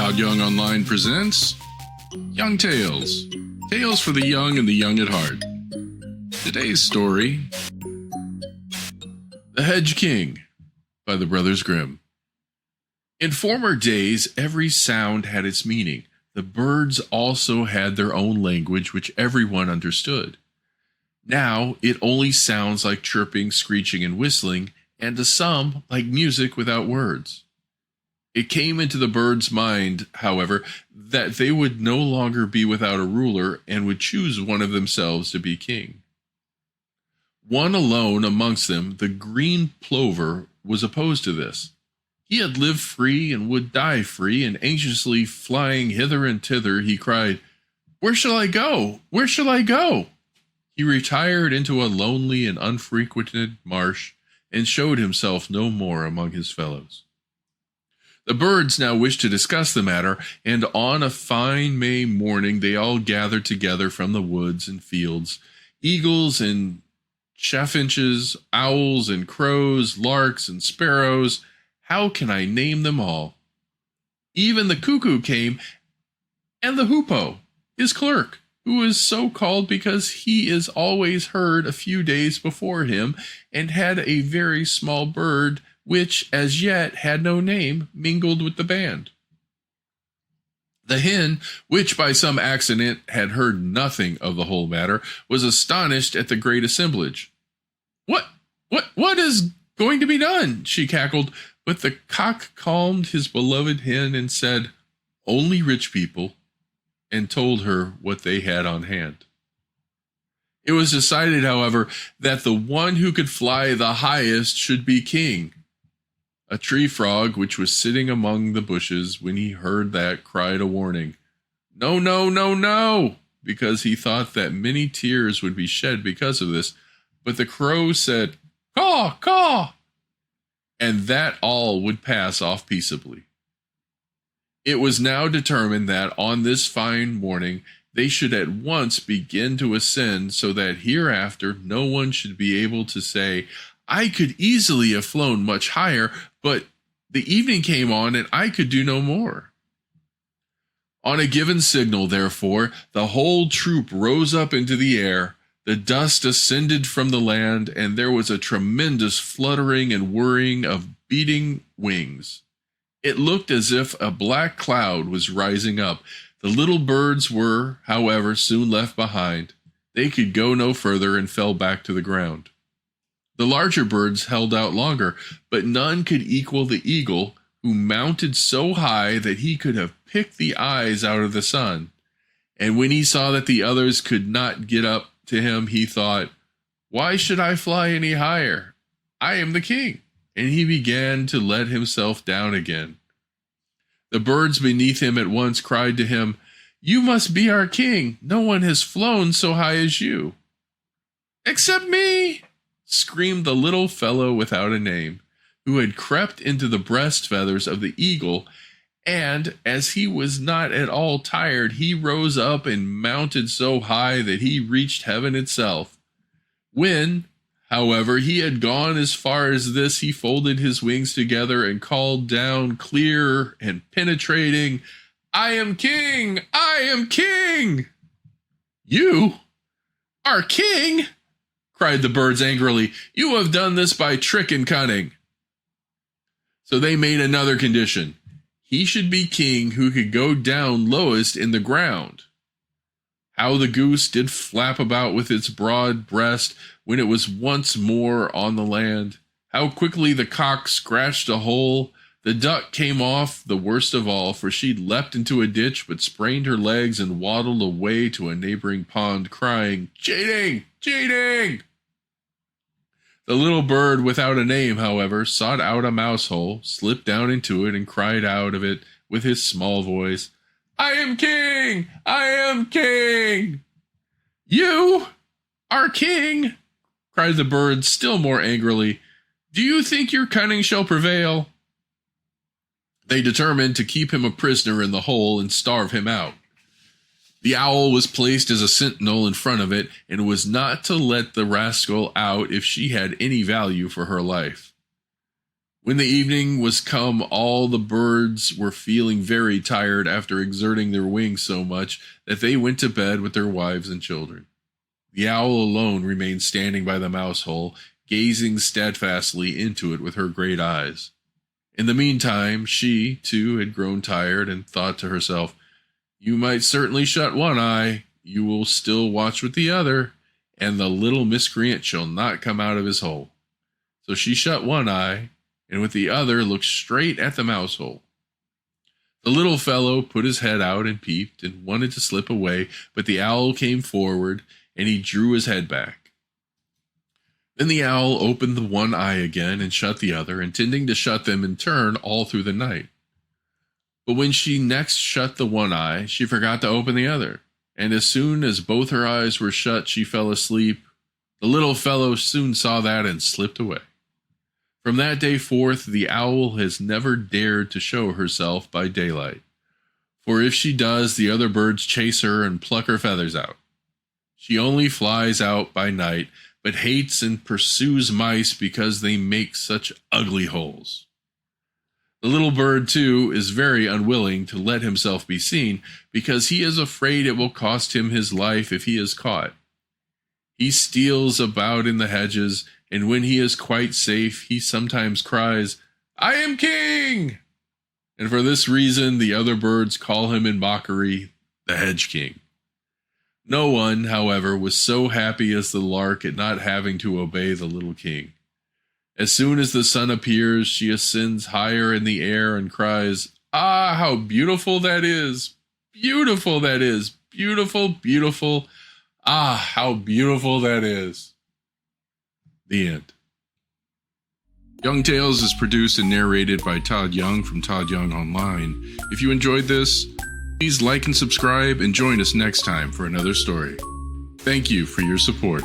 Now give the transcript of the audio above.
Todd Young Online presents Young Tales. Tales for the young and the young at heart. Today's story, The Hedge King by the Brothers Grimm. In former days, every sound had its meaning. The birds also had their own language which everyone understood. Now it only sounds like chirping, screeching, and whistling, and to some like music without words. It came into the birds' mind, however, that they would no longer be without a ruler and would choose one of themselves to be king. One alone amongst them, the green plover, was opposed to this. He had lived free and would die free, and anxiously flying hither and thither, he cried, "Where shall I go? Where shall I go?" He retired into a lonely and unfrequented marsh, and showed himself no more among his fellows. The birds now wished to discuss the matter, and on a fine May morning they all gathered together from the woods and fields, eagles and chaffinches, owls and crows, larks and sparrows. How can I name them all? Even the cuckoo came, and the hoopoe, his clerk, who is so called because he is always heard a few days before him, and had a very small bird which as yet had no name, mingled with the band. The hen, which by some accident had heard nothing of the whole matter, was astonished at the great assemblage. What is going to be done?" she cackled, but the cock calmed his beloved hen and said, "Only rich people," and told her what they had on hand. It was decided, however, that the one who could fly the highest should be king. A tree frog, which was sitting among the bushes when he heard that, cried a warning, "No, no, no, no," because he thought that many tears would be shed because of this. But the crow said, "Caw, caw," and that all would pass off peaceably. It was now determined that on this fine morning they should at once begin to ascend, so that hereafter no one should be able to say, "I could easily have flown much higher, but the evening came on and I could do no more." On a given signal, therefore, the whole troop rose up into the air, the dust ascended from the land, and there was a tremendous fluttering and whirring of beating wings. It looked as if a black cloud was rising up. The little birds were, however, soon left behind. They could go no further and fell back to the ground. The larger birds held out longer, but none could equal the eagle, who mounted so high that he could have picked the eyes out of the sun. And when he saw that the others could not get up to him, he thought, "Why should I fly any higher? I am the king." And he began to let himself down again. The birds beneath him at once cried to him, "You must be our king. No one has flown so high as you." "Except me," screamed the little fellow without a name, who had crept into the breast feathers of the eagle, and as he was not at all tired, he rose up and mounted so high that he reached heaven itself. When, however, he had gone as far as this, he folded his wings together and called down clear and penetrating, "I am king! I am king!" "You are king?" cried the birds angrily. "You have done this by trick and cunning." So they made another condition. He should be king who could go down lowest in the ground. How the goose did flap about with its broad breast when it was once more on the land. How quickly the cock scratched a hole. The duck came off the worst of all, for she leapt into a ditch, but sprained her legs and waddled away to a neighboring pond, crying, "Cheating! Cheating!" The little bird without a name, however, sought out a mouse hole, slipped down into it, and cried out of it with his small voice, "I am king! I am king!" "You are king!" cried the bird still more angrily. "Do you think your cunning shall prevail?" They determined to keep him a prisoner in the hole and starve him out. The owl was placed as a sentinel in front of it, and was not to let the rascal out if she had any value for her life. When the evening was come, all the birds were feeling very tired after exerting their wings so much that they went to bed with their wives and children. The owl alone remained standing by the mouse hole, gazing steadfastly into it with her great eyes. In the meantime, she, too, had grown tired and thought to herself, "You might certainly shut one eye, you will still watch with the other, and the little miscreant shall not come out of his hole." So she shut one eye, and with the other looked straight at the mouse hole. The little fellow put his head out and peeped and wanted to slip away, but the owl came forward, and he drew his head back. Then the owl opened the one eye again and shut the other, intending to shut them in turn all through the night. But when she next shut the one eye, she forgot to open the other, and as soon as both her eyes were shut, she fell asleep. The little fellow soon saw that and slipped away. From that day forth, the owl has never dared to show herself by daylight, for if she does, the other birds chase her and pluck her feathers out. She only flies out by night, but hates and pursues mice because they make such ugly holes. The little bird, too, is very unwilling to let himself be seen, because he is afraid it will cost him his life if he is caught. He steals about in the hedges, and when he is quite safe, he sometimes cries, "I am king!" And for this reason, the other birds call him in mockery the Hedge King. No one, however, was so happy as the lark at not having to obey the little king. As soon as the sun appears, she ascends higher in the air and cries, "Ah, how beautiful that is! Beautiful that is! Beautiful, beautiful! Ah, how beautiful that is!" The end. Young Tales is produced and narrated by Todd Young from Todd Young Online. If you enjoyed this, please like and subscribe and join us next time for another story. Thank you for your support.